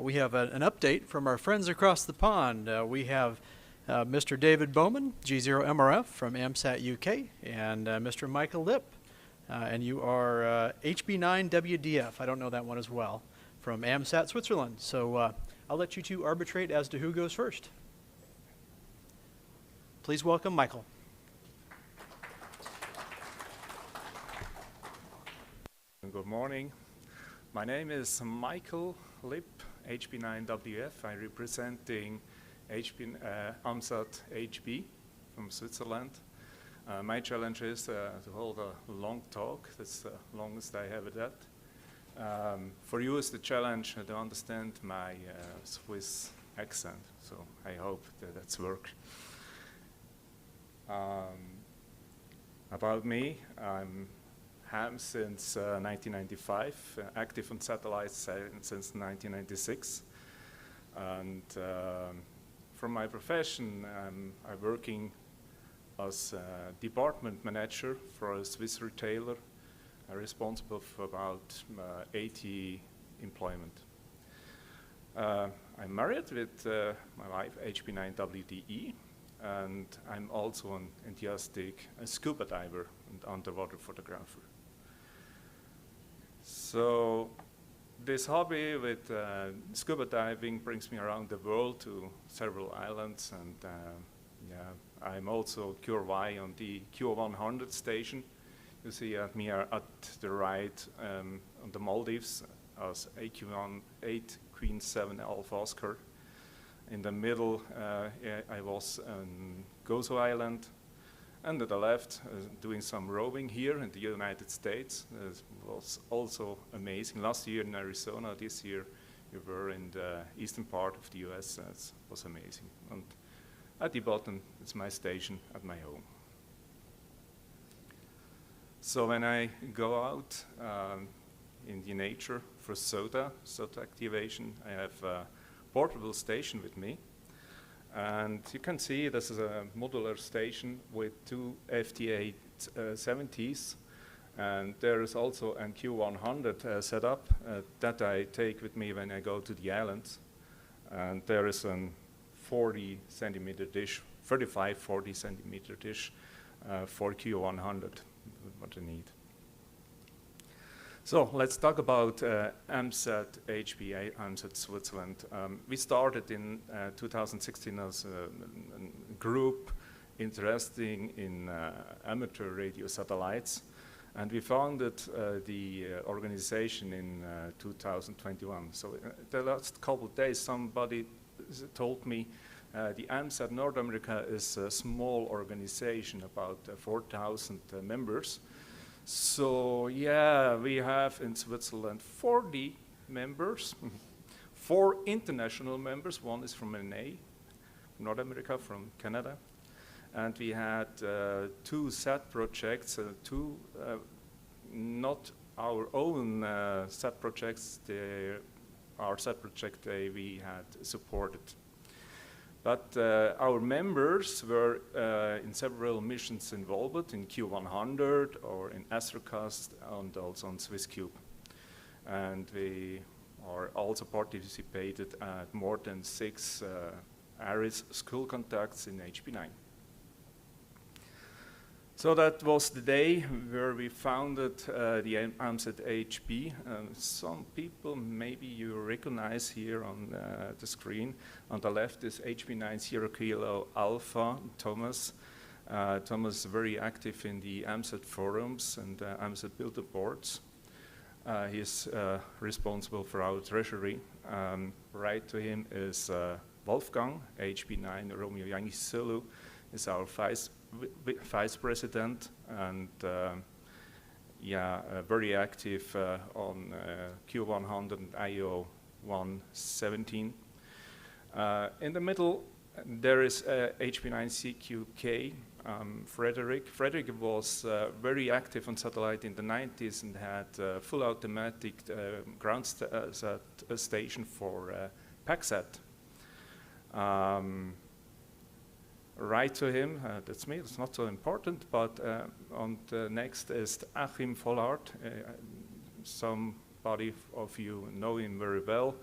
We have an update from our friends across the pond. We have Mr. David Bowman, G0MRF from AMSAT UK, and Mr. Michael Lipp, and you are HB9WDF, I don't know that one as well, from AMSAT Switzerland. So I'll let you two arbitrate as to who goes first. Please welcome Michael. Good morning. My name is Michael Lipp, HB9WF. I'm representing AMSAT HB from Switzerland. My challenge is to hold a long talk. That's the longest I have at that. For you is the challenge to understand my Swiss accent, so I hope that that's work. About me, I'm ham since 1995, active on satellites since 1996. And from my profession, I'm working as a department manager for a Swiss retailer, responsible for about 80 employment. I'm married with my wife, HB9WDE, and I'm also an enthusiastic scuba diver and underwater photographer. So this hobby with scuba diving brings me around the world to several islands, and I'm also QRY on the Q100 station. You see me at the right on the Maldives as AQ18 Queen 7 Alpha Oscar. In the middle, I was on Gozo Island, and at the left, doing some rowing here in the United States. It was also amazing. Last year in Arizona, this year we were in the eastern part of the US. It was amazing. And at the bottom, it's my station at my home. So when I go out in the nature for SOTA activation, I have a portable station with me. And you can see this is a modular station with two FT870s. And there is also an Q100 set up that I take with me when I go to the islands. And there is a 40 centimeter dish, 35, 40 centimeter dish for Q100, what I need. So let's talk about AMSAT HB, AMSAT Switzerland. We started in 2016 as a group interested in amateur radio satellites, and we founded the organization in 2021. So the last couple of days, somebody told me the AMSAT North America is a small organization, about 4,000 members. So yeah, we have in Switzerland 40 members, 4 international members. One is from NA, North America, from Canada. And we had 2 SAT projects, 2 not our own SAT projects, they are SAT projects we had supported. But our members were in several missions involved in Q100 or in Astrocast and also on SwissCube. And we are also participated at more than 6 ARIS school contacts in HB9. So that was the day where we founded the AMSAT HB. Some people maybe you recognize here on the screen. On the left is HB9 0 Kilo Alpha, Thomas. Thomas is very active in the AMSAT forums and AMSAT builder boards. He is responsible for our treasury. Right to him is Wolfgang, HB9 Romeo Yankee Zulu, is our vice president, and very active on Q100 and IO 117. In the middle, there is HB9CQK, Frederick. Frederick was very active on satellite in the 90s and had full automatic ground station for PACSAT. Right to him, that's me, it's not so important, but on the next is Achim Vollard. Somebody of you know him very well.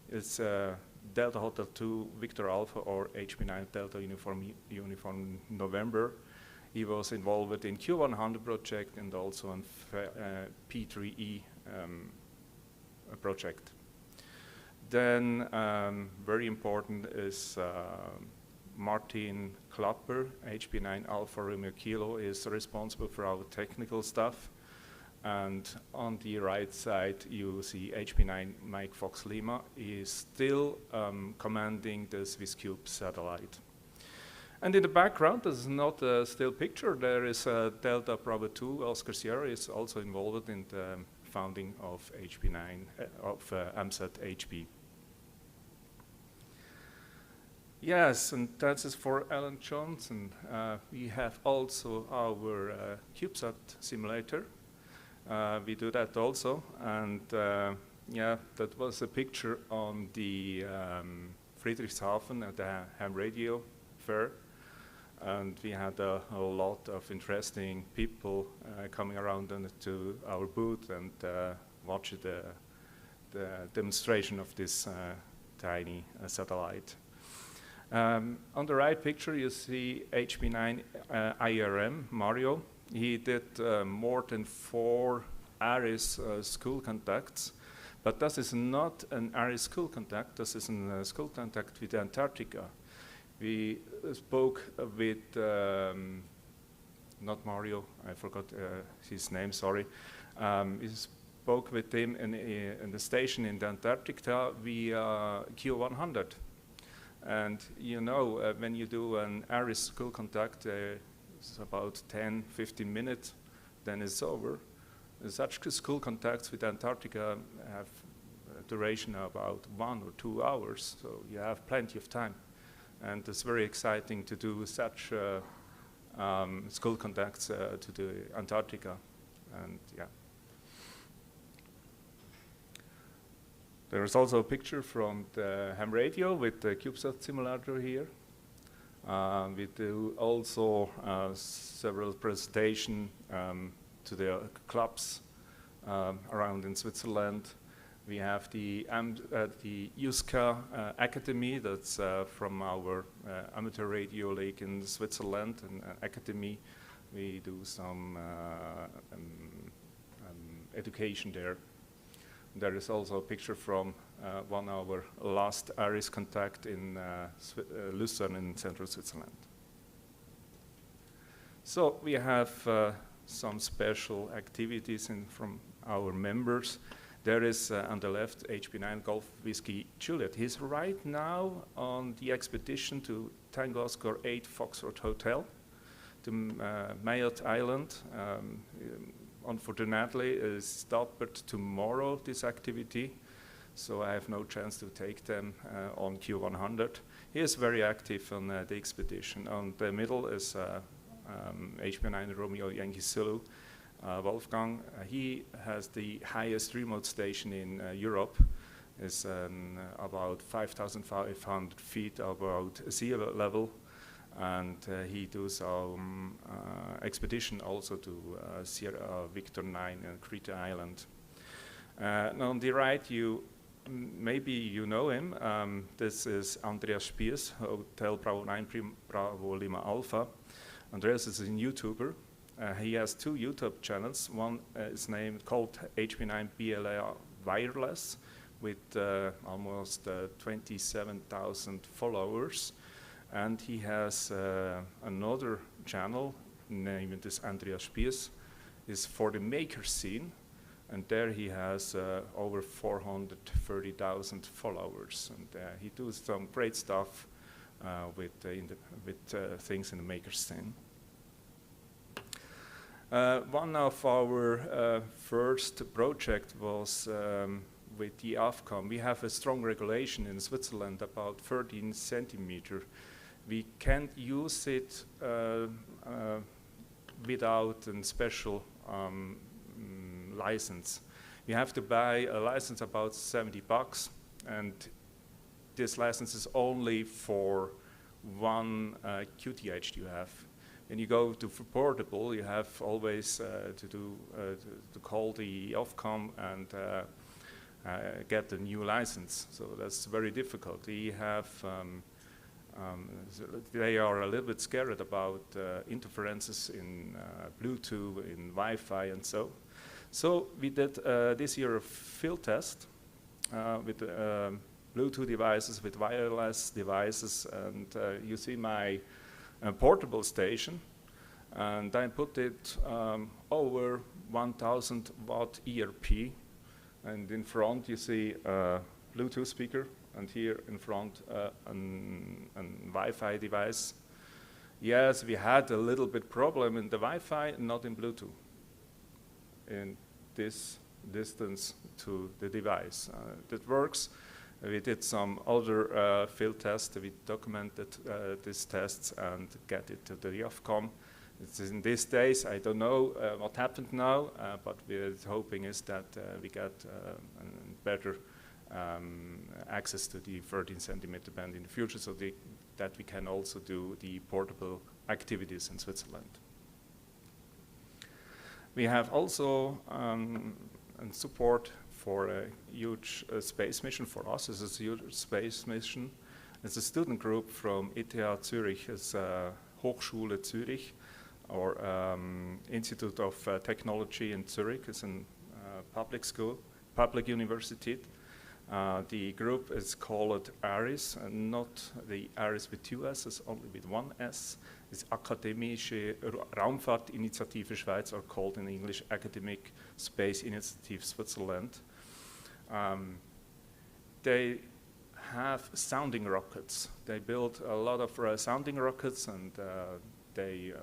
It's Delta Hotel 2 Victor Alpha, or HP9 Delta Uniform November. He was involved in Q100 project and also on P3E project. Then very important is Martin Klapper, HP9 Alpha Romeo Kilo, is responsible for our technical stuff. And on the right side, you see HP9 Mike Fox Lima is still commanding the SwissCube satellite. And in the background, this is not a still picture, there is Delta Bravo 2, Oscar Sierra is also involved in the founding of HP9, of AMSAT HP. Yes, and that is for Alan Johnson. We have also our CubeSat simulator. We do that also, and yeah, that was a picture on the Friedrichshafen at the Ham Radio Fair, and we had a lot of interesting people coming around to our booth and watch the demonstration of this tiny satellite. On the right picture, you see HP9 IRM Mario. He did more than 4 ARIS school contacts, but this is not an ARIS school contact, this is a school contact with Antarctica. We spoke with, not Mario, I forgot his name, sorry. We spoke with him in the station in the Antarctica via Q100. And you know, when you do an ARIS school contact, it's about 10-15 minutes, then it's over. Such school contacts with Antarctica have a duration of about 1 or 2 hours, so you have plenty of time. And it's very exciting to do such school contacts to the Antarctica, and yeah. There is also a picture from the ham radio with the CubeSat simulator here. We do also several presentations to the clubs around in Switzerland. We have the USCA Academy, that's from our amateur radio league in Switzerland, an academy. We do some education there. There is also a picture from one of our last ARIS contact in Lucerne in central Switzerland. So we have some special activities from our members. There is on the left HP9 Golf Whiskey Juliet. He's right now on the expedition to Tango Oscar 8 Foxtrot Hotel to Mayotte Island. Unfortunately, is stopped tomorrow, this activity, so I have no chance to take them on Q100. He is very active on the expedition. On the middle is HP9 Romeo Yankee Zulu Wolfgang. He has the highest remote station in Europe. It's about 5,500 feet above sea level. And he does some expedition also to Sierra Victor 9 and Crete Island. And on the right, maybe you know him. This is Andreas Spiers, Hotel Bravo 9 Bravo Lima Alpha. Andreas is a YouTuber. He has 2 YouTube channels. One is called HP9 BLA Wireless with almost 27,000 followers. And he has another channel named this Andreas Spiers, is for the maker scene, and there he has over 430,000 followers, and he does some great stuff with things in the maker scene. One of our first project was with the AFCOM. We have a strong regulation in Switzerland, about 13 centimeter. We can't use it without a special license. You have to buy a license about $70, and this license is only for one QTH you have. When you go to portable, you have always to call the Ofcom and get a new license. So that's very difficult. We have they are a little bit scared about interferences in Bluetooth, in Wi-Fi, and so. So we did this year a field test with Bluetooth devices, with wireless devices, and you see my portable station, and I put it over 1,000 watt ERP, and in front you see a Bluetooth speaker, and here in front an Wi-Fi device. Yes, we had a little bit problem in the Wi-Fi, not in Bluetooth, in this distance to the device. That works. We did some other field tests. We documented these tests and get it to the IOFCOM. It's in these days. I don't know what happened now, but we're hoping is that we get better access to the 13 centimeter band in the future, so that we can also do the portable activities in Switzerland. We have also support for a huge space mission for us. It's a huge space mission. It's a student group from ETH Zürich, it's Hochschule Zürich, or Institute of Technology in Zurich. It's a public school, public university. The group is called ARIS, and not the ARIS with two S's, only with one S. It's Akademische Raumfahrtinitiative Schweiz, or called in English Academic Space Initiative Switzerland. They have sounding rockets. They build a lot of sounding rockets, and they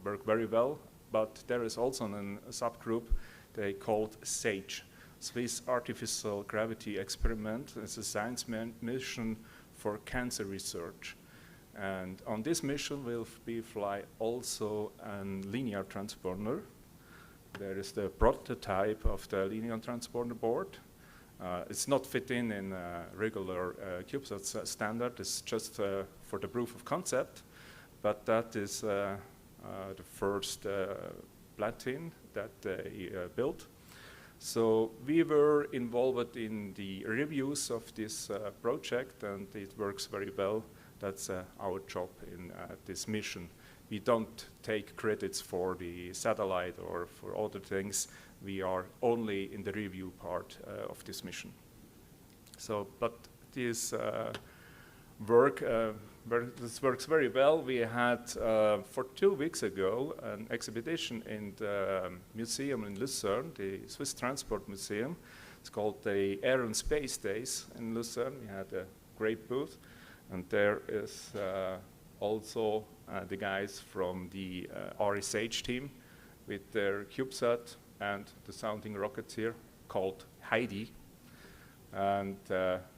work very well. But there is also a subgroup they called SAGE, Swiss Artificial Gravity Experiment. It's a science mission for cancer research. And on this mission will be fly also a linear transponder. There is the prototype of the linear transponder board. It's not fit in a regular CubeSat standard. It's just for the proof of concept. But that is the first platinum that they built. So we were involved in the reviews of this project, and it works very well. That's our job in this mission. We don't take credits for the satellite or for other things. We are only in the review part of this mission. So, but this this works very well. We had, for 2 weeks ago, an exhibition in the museum in Lucerne, the Swiss Transport Museum. It's called the Air and Space Days in Lucerne. We had a great booth. And there is also the guys from the RSH team with their CubeSat and the sounding rockets here called Heidi. And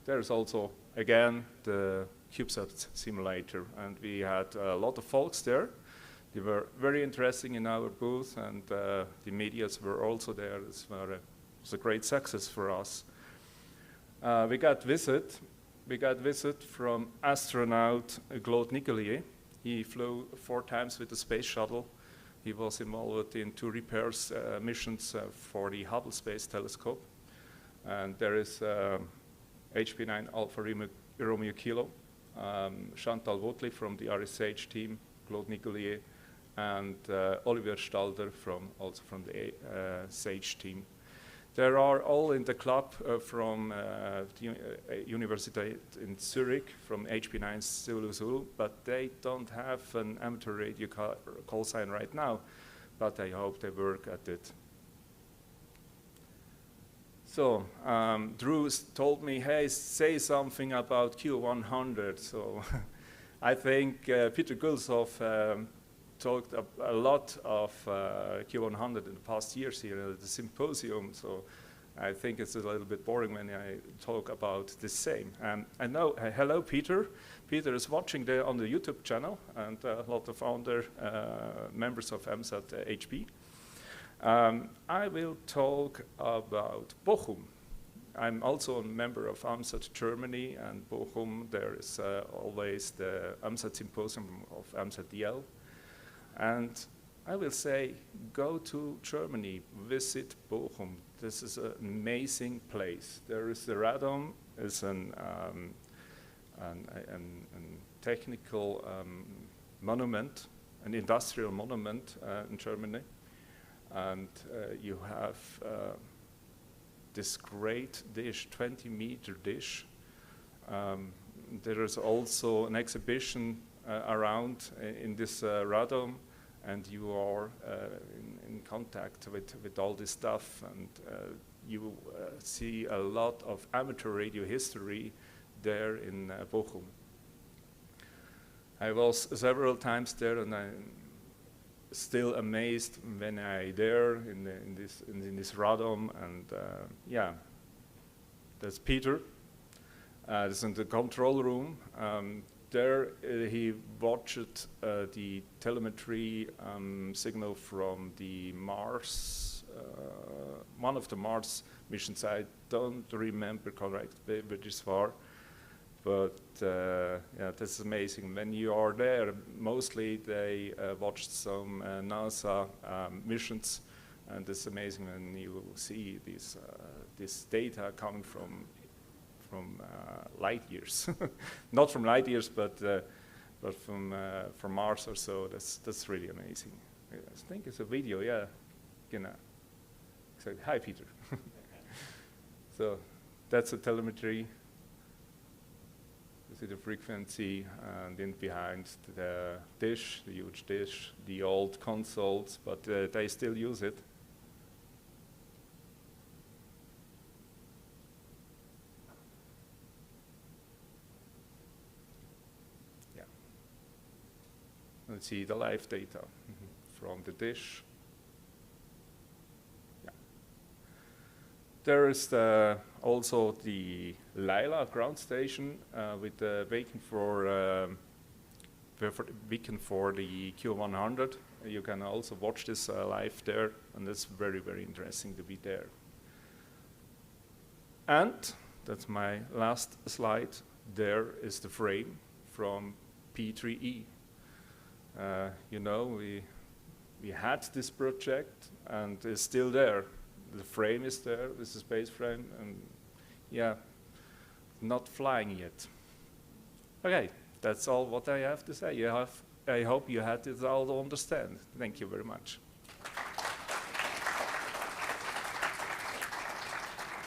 there's also, again, the CubeSat simulator. And we had a lot of folks there. They were very interesting in our booth, and the medias were also there. It was a great success for us. We got visit from astronaut Claude Nicollier. He flew 4 times with the space shuttle. He was involved in 2 repairs missions for the Hubble Space Telescope. And there is HP9 Alpha Romeo Kilo, Chantal Wotley from the RSH team, Claude Nicollier, and Oliver Stalder also from the SAGE team. They are all in the club from the University in Zurich, from HP9 Zulu, but they don't have an amateur radio call sign right now, but I hope they work at it. So Drew told me, hey, say something about Q100. So I think Peter Gulshoff talked a lot of Q100 in the past years here at the symposium, so I think it's a little bit boring when I talk about the same. I know, hello Peter. Peter is watching there on the YouTube channel, and a lot of other members of MSAT HB. I will talk about Bochum. I'm also a member of AMSAT Germany, and Bochum, there is always the AMSAT Symposium of AMSAT DL. And I will say, go to Germany, visit Bochum. This is an amazing place. There is the Radom, is an technical monument, an industrial monument in Germany. And you have this great dish, 20-meter dish. There is also an exhibition around in this Radom, and you are in contact with all this stuff, and you see a lot of amateur radio history there in Bochum. I was several times there, and I'm still amazed when I there in this Radom, and yeah, that's Peter. This is in the control room. There he watched the telemetry signal from the Mars, one of the Mars missions. I don't remember correctly which is far, but yeah, that's amazing. When you are there, mostly they watched some NASA missions, and it's amazing when you see this data coming from light years, not from light years, but from Mars or so. That's really amazing. I think it's a video, yeah. Genau. So, hi, Peter. So that's the telemetry. You see the frequency, and then behind the dish, the huge dish, the old consoles, but they still use it. And see the live data from the dish. Yeah. There is also the Lila ground station with the beacon for the Q100. You can also watch this live there, and it's very, very interesting to be there. And that's my last slide. There is the frame from P3E. You know, we had this project, and it's still there. The frame is there, this is a space frame, and yeah, not flying yet. Okay, that's all what I have to say. I hope you had it all to understand. Thank you very much.